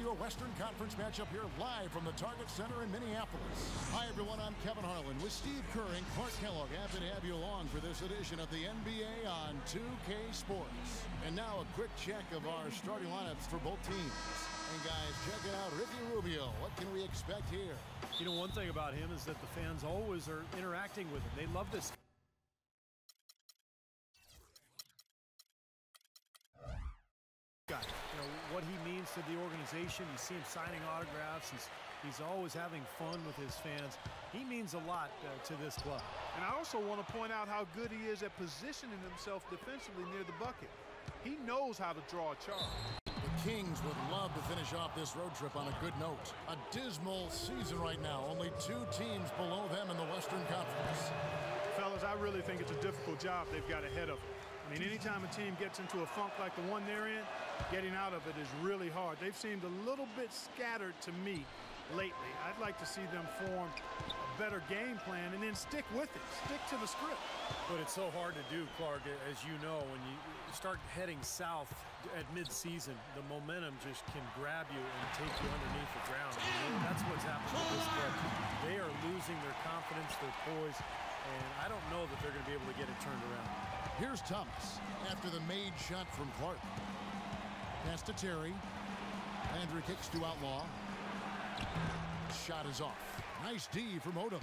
you a Western Conference matchup here live from the Target Center in Minneapolis. Hi, everyone. I'm Kevin Harlan with Steve Kerr and Clark Kellogg. Happy to have you along for this edition of the NBA on 2K Sports. And now a quick check of our starting lineups for both teams. And guys, check it out. Ricky Rubio. What can we expect here? You know, one thing about him is that the fans always are interacting with him. They love this. Guy, you know what he means to the organization. You see him signing autographs. He's always having fun with his fans. He means a lot to this club. And I also want to point out how good he is at positioning himself defensively near the bucket. He knows how to draw a charge. The Kings would love to finish off this road trip on a good note. A dismal season right now. Only 2 teams below them in the Western Conference. Fellas, I really think it's a difficult job they've got ahead of them. I mean, anytime a team gets into a funk like the one they're in, getting out of it is really hard. They've seemed a little bit scattered to me lately. I'd like to see them form a better game plan and then stick with it. Stick to the script. But it's so hard to do, Clark, as you know, when you start heading south at midseason, the momentum just can grab you and take you underneath the ground. I mean, that's what's happening with this club. They are losing their confidence, their poise, and I don't know that they're going to be able to get it turned around. Here's Thomas after the made shot from Clark. Pass to Terry. Landry kicks to Outlaw. Shot is off. Nice D from Odom.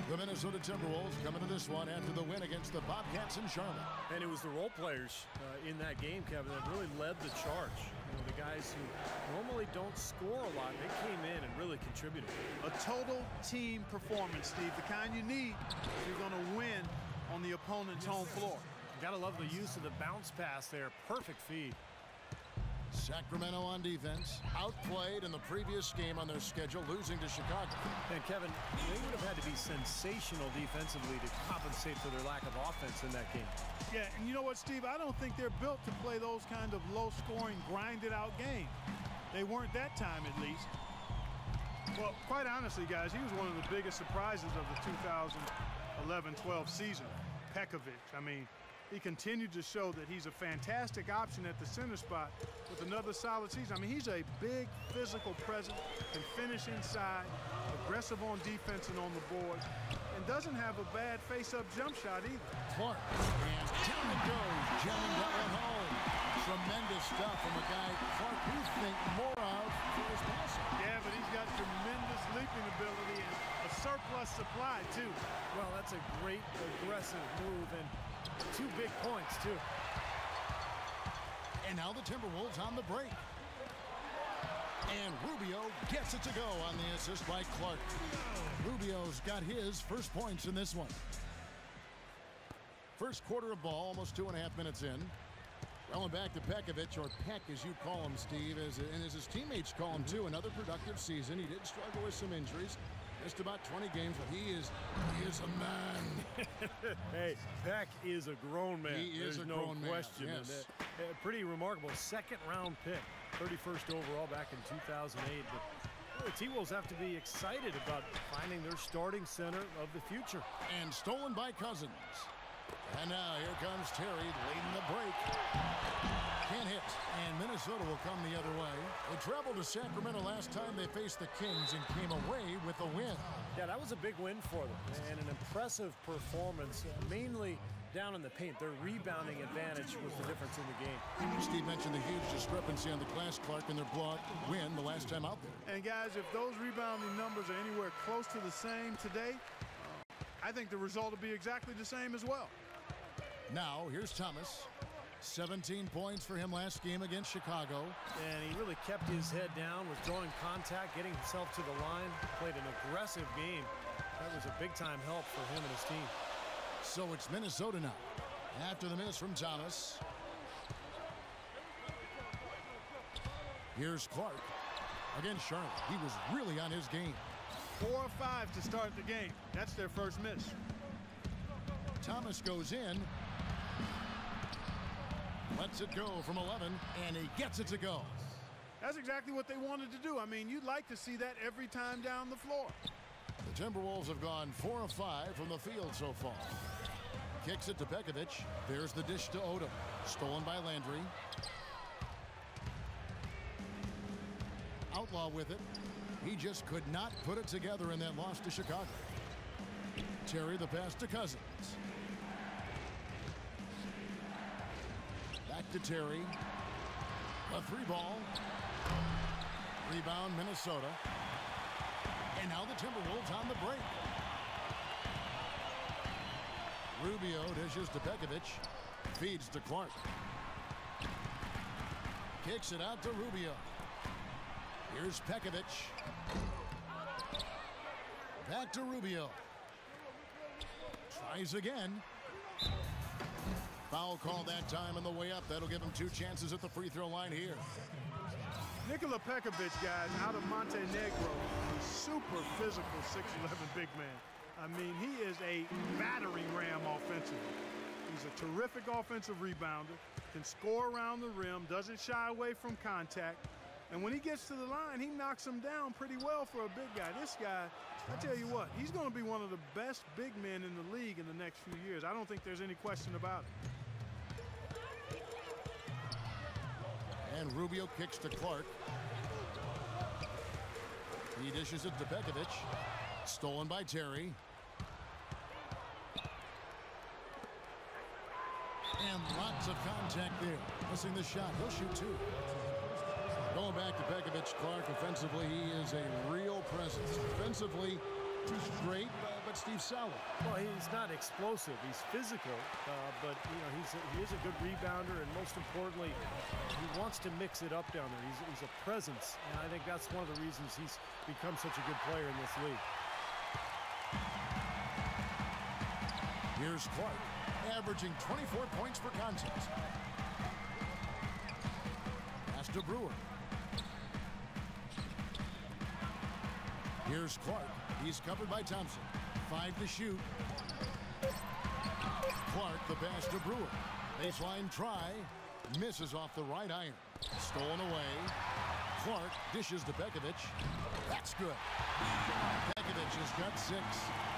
The Minnesota Timberwolves coming to this one after the win against the Bobcats in Charlotte. And it was the role players in that game, Kevin, that really led the charge. You know, the guys who normally don't score a lot, they came in and really contributed. A total team performance, Steve, the kind you need if you're going to win on the opponent's home floor. Gotta love the use of the bounce pass there. Perfect feed. Sacramento on defense. Outplayed in the previous game on their schedule, losing to Chicago. And Kevin, they would have had to be sensational defensively to compensate for their lack of offense in that game. Yeah, and you know what, Steve? I don't think they're built to play those kind of low-scoring, grinded-out games. They weren't that time, at least. Well, quite honestly, guys, he was one of the biggest surprises of the 2011-12 season. Pekovic, I mean, he continued to show that he's a fantastic option at the center spot with another solid season. I mean, he's a big physical presence, can finish inside, aggressive on defense and on the board, and doesn't have a bad face-up jump shot either. Clark, and down it goes, jamming that one home. Tremendous stuff from a guy, Clark, we think more of for his passing. Yeah, but he's got tremendous leaping ability and a surplus supply, too. Well, that's a great aggressive move, and 2 big points, too. And now the Timberwolves on the break. And Rubio gets it to go on the assist by Clark. Rubio's got his first points in this one. First quarter of ball, almost 2.5 minutes in. Rolling back to Pekovic, or Peck as you call him, Steve, and as his teammates call him too. Another productive season. He did struggle with some injuries. Missed about 20 games, but he is a man. Hey, Peck is a grown man. He is a grown man. There's no question. Yes. Pretty remarkable. 2nd-round pick, 31st overall back in 2008. But the T-Wolves have to be excited about finding their starting center of the future. And stolen by Cousins. And now here comes Terry leading the break. Can't hit. And Minnesota will come the other way. They traveled to Sacramento last time they faced the Kings and came away with a win. Yeah, that was a big win for them. And an impressive performance, mainly down in the paint. Their rebounding advantage was the difference in the game. Steve mentioned the huge discrepancy on the glass, Clark, in their block win the last time out there. And guys, if those rebounding numbers are anywhere close to the same today, I think the result will be exactly the same as well. Now, here's Thomas. 17 points for him last game against Chicago. And he really kept his head down, was drawing contact, getting himself to the line, played an aggressive game. That was a big-time help for him and his team. So it's Minnesota now. After the miss from Thomas. Here's Clark against Charlotte. He was really on his game. 4 or 5 to start the game. That's their first miss. Thomas goes in. Lets it go from 11, and he gets it to go. That's exactly what they wanted to do. I mean, you'd like to see that every time down the floor. The Timberwolves have gone 4 of 5 from the field so far. Kicks it to Pekovic. There's the dish to Odom. Stolen by Landry. Outlaw with it. He just could not put it together in that loss to Chicago. Terry, the pass to Cousins. Back to Terry. A 3-ball. Rebound, Minnesota. And now the Timberwolves on the break. Rubio dishes to Pekovic. Feeds to Clark. Kicks it out to Rubio. Here's Pekovic. Back to Rubio. Tries again. Foul call that time on the way up. That'll give him 2 chances at the free throw line here. Nikola Pekovic, guys, out of Montenegro. Super physical 6'11" big man. I mean, he is a battering ram offensively. He's a terrific offensive rebounder, can score around the rim, doesn't shy away from contact. And when he gets to the line, he knocks him down pretty well for a big guy. This guy, I tell you what, he's going to be one of the best big men in the league in the next few years. I don't think there's any question about it. And Rubio kicks to Clark. He dishes it to Pekovic. Stolen by Terry. And lots of contact there. Missing the shot. He'll shoot 2. Going back to Pekovic, Clark offensively, he is a real presence. Defensively, he's great, but Steve solid. Well, he's not explosive. He's physical, but you know he is a good rebounder, and most importantly, he wants to mix it up down there. He's a presence, and I think that's one of the reasons he's become such a good player in this league. Here's Clark, averaging 24 points per contest. Pass to Brewer. Here's Clark. He's covered by Thompson. 5 to shoot. Clark, the pass to Brewer. Baseline try. Misses off the right iron. Stolen away. Clark dishes to Pekovic. That's good. Pekovic has got 6.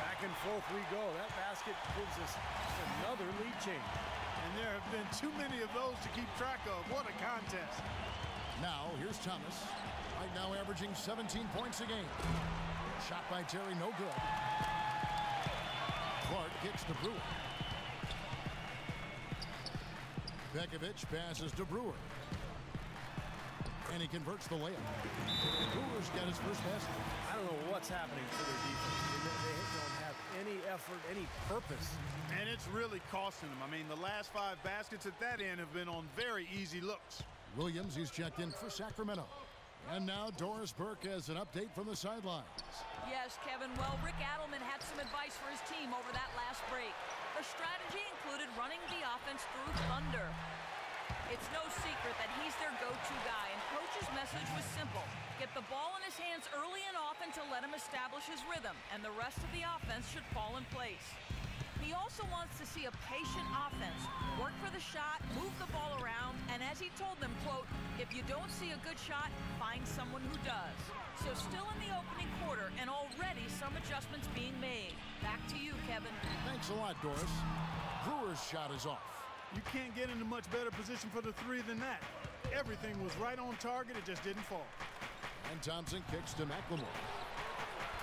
Back and forth we go. That basket gives us another lead change. And there have been too many of those to keep track of. What a contest. Now, here's Thomas. Right now averaging 17 points a game. Shot by Terry, no good. Clark kicks to Brewer. Pekovic passes to Brewer. And he converts the layup. Brewer's got his first basket. I don't know what's happening to their defense. They don't have any effort, any purpose. And it's really costing them. I mean, the last 5 baskets at that end have been on very easy looks. Williams, he's checked in for Sacramento. And now Doris Burke has an update from the sidelines. Yes, Kevin. Well, Rick Adelman had some advice for his team over that last break. The strategy included running the offense through Thunder. It's no secret that he's their go-to guy, and Coach's message was simple. Get the ball in his hands early and often to let him establish his rhythm, and the rest of the offense should fall in place. He also wants to see a patient offense. Work for the shot, move the ball around, and as he told them, quote, if you don't see a good shot, find someone who does. So still in the opening quarter, and already some adjustments being made. Back to you, Kevin. Thanks a lot, Doris. Brewer's shot is off. You can't get in a much better position for the 3 than that. Everything was right on target, it just didn't fall. And Thompson kicks to McLemore.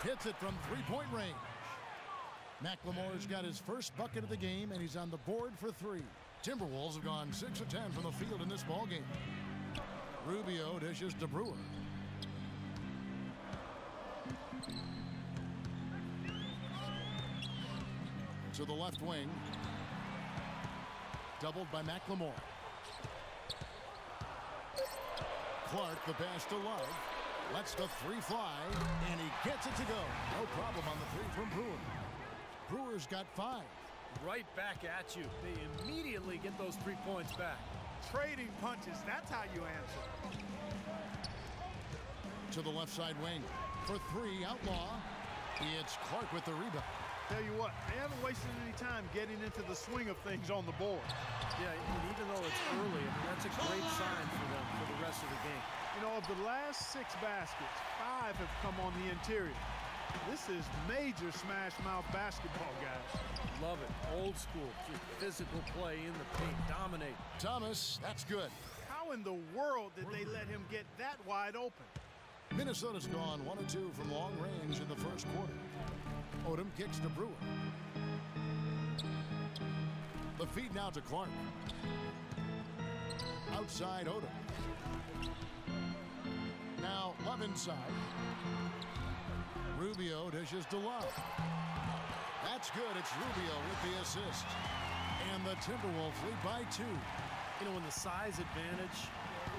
Hits it from 3-point range. McLemore's got his first bucket of the game, and he's on the board for 3. Timberwolves have gone 6 of 10 from the field in this ballgame. Rubio dishes to Brewer. To the left wing. Doubled by McLemore. Clark, the pass to Love. Lets the 3 fly, and he gets it to go. No problem on the 3 from Brewer. Brewer's got 5. Right back at you. They immediately get those 3 points back. Trading punches, that's how you answer. To the left side wing. For 3, Outlaw. It's Clark with the rebound. Tell you what, they haven't wasted any time getting into the swing of things on the board. Yeah, and even though it's early, that's a great sign for them for the rest of the game. You know, of the last 6 baskets, 5 have come on the interior. This is major smash mouth basketball, guys. Love it. Old school, just physical play in the paint, dominate. Thomas, that's good. How in the world did they let him get that wide open? Minnesota's gone 1 of 2 from long range in the first quarter. Odom kicks to Brewer. The feed now to Clark. Outside Odom. Now Love inside. Rubio dishes to Love. That's good. It's Rubio with the assist. And the Timberwolves lead by 2. You know, when the size advantage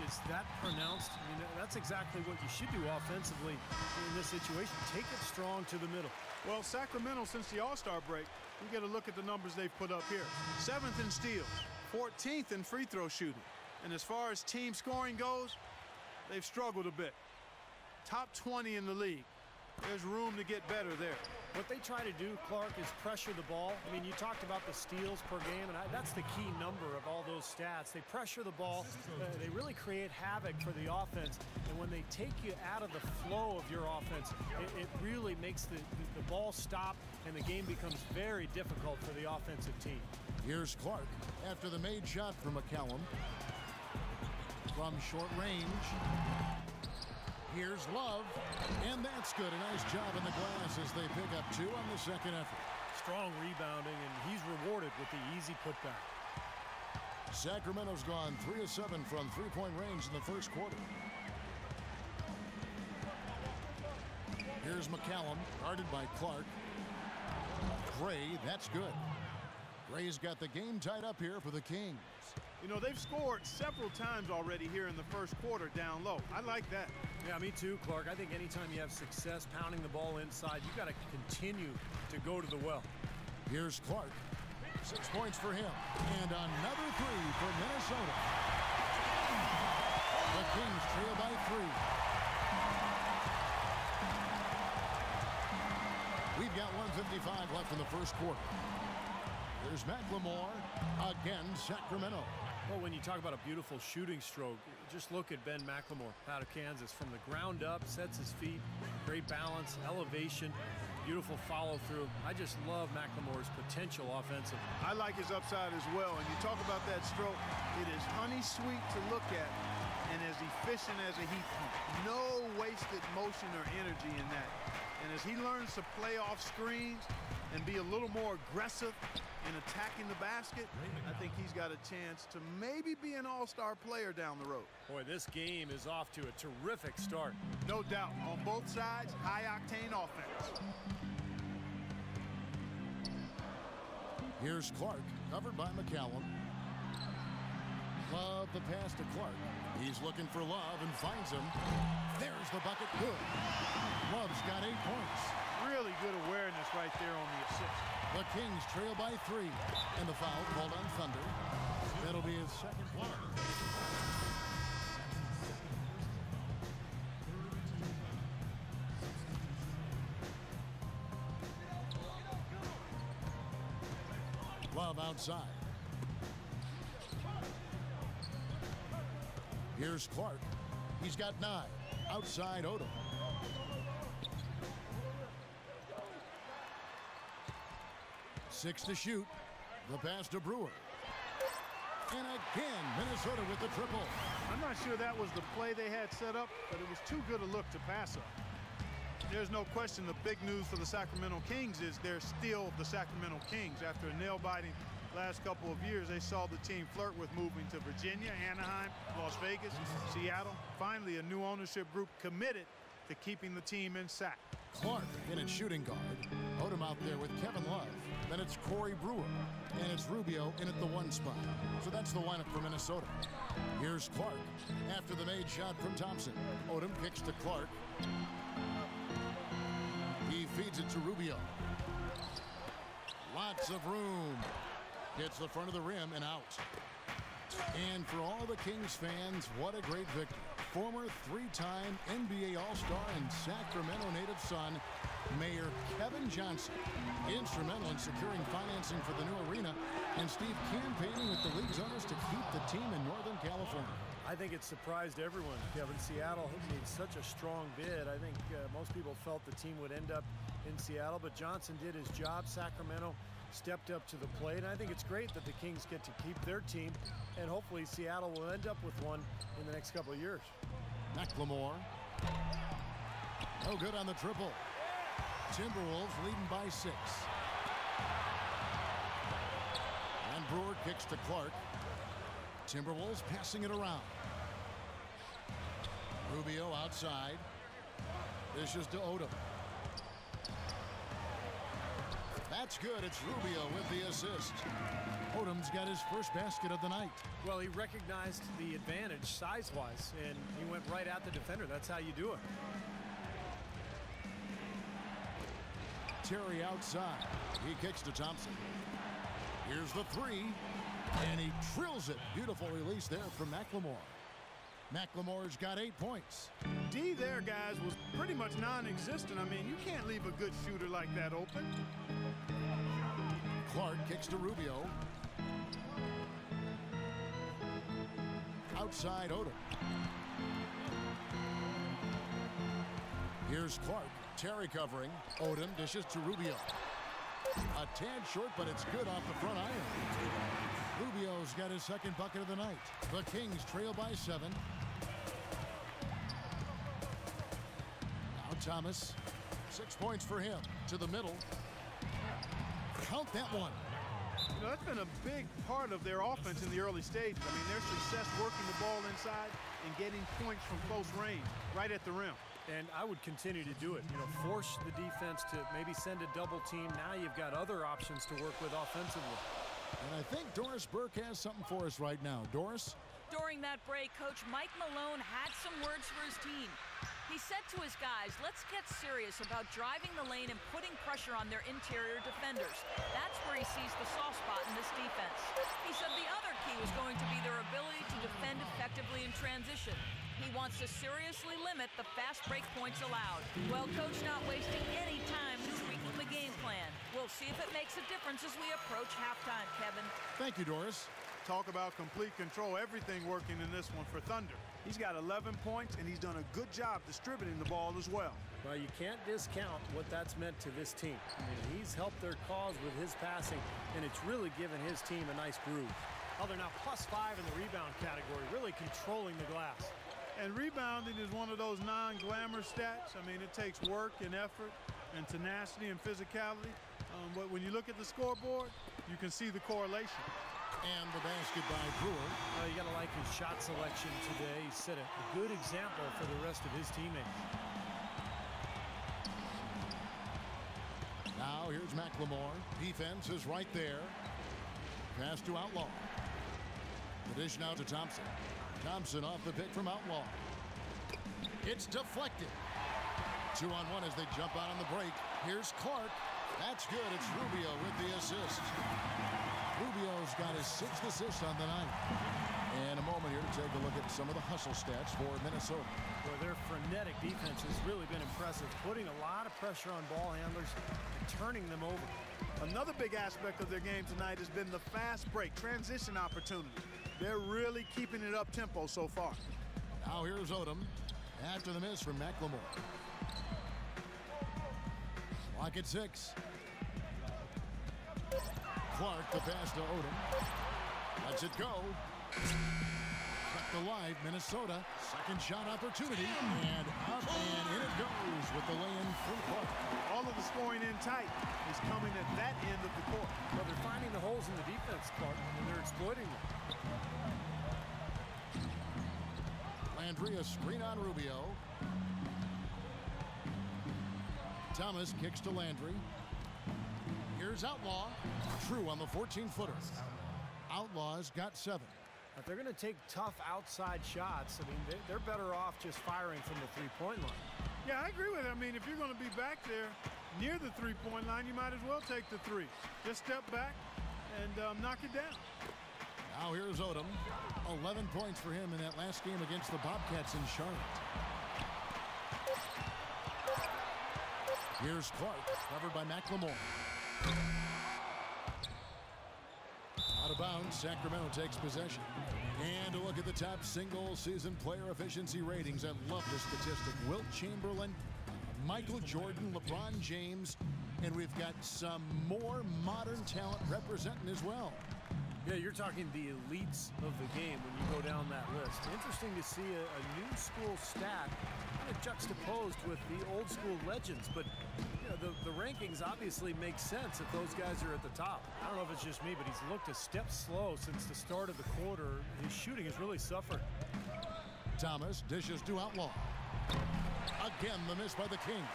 is that pronounced, I mean, that's exactly what you should do offensively in this situation. Take it strong to the middle. Well, Sacramento, since the All-Star break, we get a look at the numbers they've put up here. 7th in steals, 14th in free throw shooting. And as far as team scoring goes, they've struggled a bit. Top 20 in the league. There's room to get better there. What they try to do, Clark, is pressure the ball. I mean, you talked about the steals per game, and that's the key number of all those stats. They pressure the ball. They really create havoc for the offense. And when they take you out of the flow of your offense, it really makes the ball stop, and the game becomes very difficult for the offensive team. Here's Clark after the made shot from McCallum. From short range. Here's Love, and that's good. A nice job in the glass as they pick up 2 on the second effort. Strong rebounding, and he's rewarded with the easy putback. Sacramento's gone 3 of 7 from three-point range in the first quarter. Here's McCallum, guarded by Clark. Gray, that's good. Gray's got the game tied up here for the Kings. You know, they've scored several times already here in the first quarter down low. I like that. Yeah, me too, Clark. I think anytime you have success pounding the ball inside, you've got to continue to go to the well. Here's Clark. 6 points for him. And another 3 for Minnesota. The Kings trail by 3. We've got 1:55 left in the first quarter. There's McLemore. Again, Sacramento. Well, when you talk about a beautiful shooting stroke, just look at Ben McLemore out of Kansas. From the ground up, sets his feet, great balance, elevation, beautiful follow-through. I just love McLemore's potential offensively. I like his upside as well. And you talk about that stroke, it is honey sweet to look at and as efficient as a heat pump. No wasted motion or energy in that. And as he learns to play off screens and be a little more aggressive in attacking the basket, I think he's got a chance to maybe be an all-star player down the road. Boy, this game is off to a terrific start. No doubt. On both sides, high-octane offense. Here's Clark, covered by McCallum. Love the pass to Clark. He's looking for Love and finds him. There's the bucket. Good. Love's got 8 points. Really good awareness right there on the assist. The Kings trail by 3. And the foul called on Thunder. That'll be his second one. Love outside. Here's Clark. He's got 9. Outside Odom. Six to shoot. The pass to Brewer. And again, Minnesota with the triple. I'm not sure that was the play they had set up, but it was too good a look to pass up. There's no question the big news for the Sacramento Kings is they're still the Sacramento Kings. After a nail-biting last couple of years, they saw the team flirt with moving to Virginia, Anaheim, Las Vegas, Seattle. Finally, a new ownership group committed to keeping the team in sack. Clark in at shooting guard. Odom out there with Kevin Love. Then it's Corey Brewer. And it's Rubio in at the 1 spot. So that's the lineup for Minnesota. Here's Clark after the made shot from Thompson. Odom kicks to Clark. He feeds it to Rubio. Lots of room. Hits the front of the rim and out. And for all the Kings fans, what a great victory. Former 3-time NBA All-Star and Sacramento native son, Mayor Kevin Johnson, instrumental in securing financing for the new arena, and Steve campaigning with the league's owners to keep the team in Northern California. I think it surprised everyone, Kevin. Seattle made such a strong bid. I think most people felt the team would end up in Seattle, but Johnson did his job. Sacramento stepped up to the plate, and I think it's great that the Kings get to keep their team, and hopefully Seattle will end up with one in the next couple of years. McLemore No good on the triple. Timberwolves leading by 6. And Brewer kicks to Clark. Timberwolves passing it around. Rubio outside. Dishes to Odom. That's good. It's Rubio with the assist. Odom's got his first basket of the night. Well, he recognized the advantage size-wise, and he went right at the defender. That's how you do it. Terry outside. He kicks to Thompson. Here's the three, and he drills it. Beautiful release there from McLemore. McLemore's got 8 points. D there, guys, was pretty much non-existent. I mean, you can't leave a good shooter like that open. Clark kicks to Rubio. Outside Odom. Here's Clark. Terry covering. Odom dishes to Rubio. A tad short, but it's good off the front iron. Rubio's got his second bucket of the night. The Kings trail by 7. Now Thomas. 6 points for him. To the middle. Count that one. You know, that's been a big part of their offense in the early stages. I mean, their success working the ball inside and getting points from close range, right at the rim. And I would continue to do it. You know, force the defense to maybe send a double team. Now you've got other options to work with offensively. And I think Doris Burke has something for us right now. Doris? During that break, Coach Mike Malone had some words for his team. He said to his guys, let's get serious about driving the lane and putting pressure on their interior defenders. That's where he sees the soft spot in this defense. He said the other key was going to be their ability to defend effectively in transition. He wants to seriously limit the fast break points allowed. Well, Coach not wasting any time tweaking the game plan. We'll see if it makes a difference as we approach halftime, Kevin. Thank you, Doris. Talk about complete control. Everything working in this one for Thunder. He's got 11 points, and he's done a good job distributing the ball as well. Well, you can't discount what that's meant to this team. I mean, he's helped their cause with his passing, and it's really given his team a nice groove. Oh, they're now +5 in the rebound category, really controlling the glass. And rebounding is one of those non-glamour stats. I mean, it takes work and effort and tenacity and physicality. But when you look at the scoreboard, you can see the correlation. And the basket by Brewer. You got to like his shot selection today. He set a good example for the rest of his teammates. Now here's McLemore. Defense is right there. Pass to Outlaw. The dish now to Thompson. Thompson off the pick from Outlaw. It's deflected. 2-on-1 as they jump out on the break. Here's Clark. That's good. It's Rubio with the assist. Rubio's got his 6th assist on the night. And a moment here to take a look at some of the hustle stats for Minnesota. Well, their frenetic defense has really been impressive, putting a lot of pressure on ball handlers and turning them over. Another big aspect of their game tonight has been the fast break, transition opportunity. They're really keeping it up-tempo so far. Now here's Odom after the miss from McLemore. Clock at 6. Clark, the pass to Odom. Lets it go. Kept alive, Minnesota. Second shot opportunity. And up and in it goes with the lay-in from Clark. All of the scoring in tight is coming at that end of the court. Well, they're finding the holes in the defense, Clark, and they're exploiting them. Landry, a screen on Rubio. Thomas kicks to Landry. Here's Outlaw. True on the 14-footer. Outlaw's got 7. If they're going to take tough outside shots, I mean, they're better off just firing from the three-point line. Yeah, I agree with it. I mean, if you're going to be back there near the three-point line, you might as well take the 3. Just step back and knock it down. Now here's Odom. 11 points for him in that last game against the Bobcats in Charlotte. Here's Clark, covered by McLemore. Out of bounds, Sacramento takes possession. And a look at the top single-season player efficiency ratings. I love this statistic. Wilt Chamberlain, Michael Jordan, LeBron James, and we've got some more modern talent representing as well. Yeah, you're talking the elites of the game when you go down that list. Interesting to see a new school stat kind of juxtaposed with the old school legends, but you know, the rankings obviously make sense if those guys are at the top. I don't know if it's just me, but he's looked a step slow since the start of the quarter. His shooting has really suffered. Thomas dishes to Outlaw. Again, the miss by the Kings.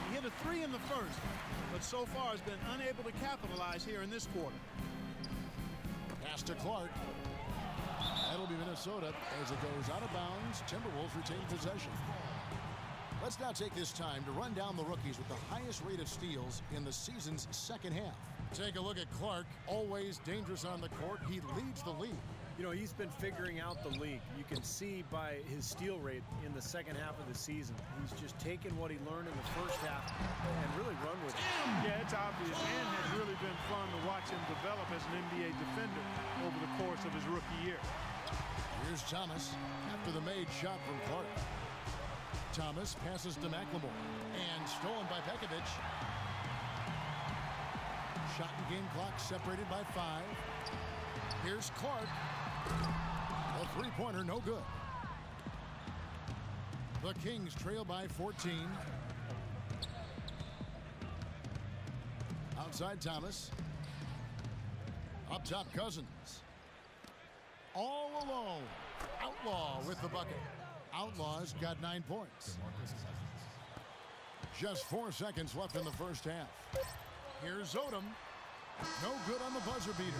He hit a 3 in the first, but so far has been unable to capitalize here in this quarter. Pass to Clark. That'll be Minnesota as it goes out of bounds. Timberwolves retain possession. Let's now take this time to run down the rookies with the highest rate of steals in the season's second half. Take a look at Clark, always dangerous on the court. He leads the league. You know, he's been figuring out the league. You can see by his steal rate in the second half of the season. He's just taken what he learned in the first half and really run with it. Yeah, it's obvious, and has really been fun to watch him develop as an NBA defender over the course of his rookie year. Here's Thomas after the made shot from Clark. Thomas passes to McLemore and stolen by Pekovic. Shot and game clock separated by 5. Here's Clark. A three-pointer, no good. The Kings trail by 14. Outside Thomas. Up top Cousins. All alone. Outlaw with the bucket. Outlaw's got 9 points. Just 4 seconds left in the first half. Here's Odom. No good on the buzzer beater.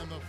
And the